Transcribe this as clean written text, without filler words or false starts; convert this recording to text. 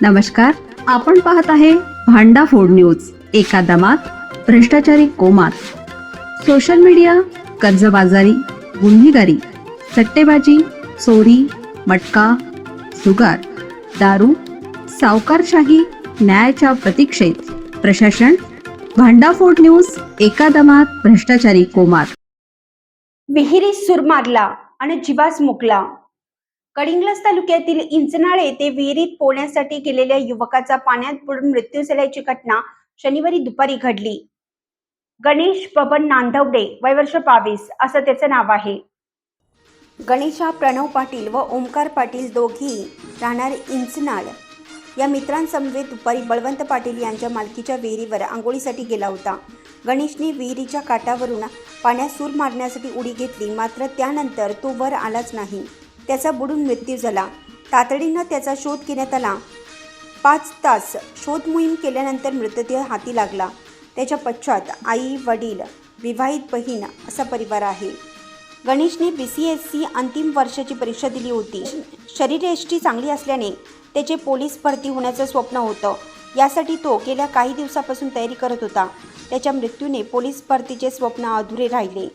नमस्कार, आपण पाहत आहे भांडाफोड न्यूज. एका दमात भ्रष्टाचारी कोमात. सोशल मीडिया, कर्जबाजारी, गुन्हेगारी, सट्टेबाजी, चोरी, मटका, जुगार, दारू, सावकारशाही, न्यायाच्या प्रतीक्षेत प्रशासन. भांडाफोड न्यूज. एका दमात भ्रष्टाचारी कोमात. विहिरीत सूर मारला आणि जीवास मुकला. कडिंग्लास तालुक्यातील इंचनाळ येथे विहिरीत पोहण्यासाठी गेलेल्या युवकाचा पाण्यात बुडून मृत्यू झाल्याची घटना शनिवारी दुपारी घडली. गणेश बबन नांदवडे, वय वर्ष 22 असं त्याचं नाव आहे. गणेश हा प्रणव पाटील व ओमकार पाटील दोघेही राहणार इंचनाळ या मित्रांसमवेत दुपारी बळवंत पाटील यांच्या मालकीच्या विहिरीवर आंघोळीसाठी गेला होता. गणेशने विहिरीच्या काठावरून पाण्यात सूर मारण्यासाठी उडी घेतली, मात्र त्यानंतर तो वर आलाच नाही. त्याचा बुडून मृत्यू झाला. तातडीनं त्याचा शोध घेण्यात आला. 5 तास शोध मोहीम केल्यानंतर मृतदेह हाती लागला. त्याच्या पश्चात आई, वडील, विवाहित बहीण असा परिवार आहे. गणेशने BCSC अंतिम वर्षाची परीक्षा दिली होती. शरीरयष्टी चांगली असल्याने त्याचे पोलीस भरती होण्याचं स्वप्न होतं. यासाठी तो गेल्या काही दिवसापासून तयारी करत होता. त्याच्या मृत्यूने पोलीस भरतीचे स्वप्न अधुरे राहिले.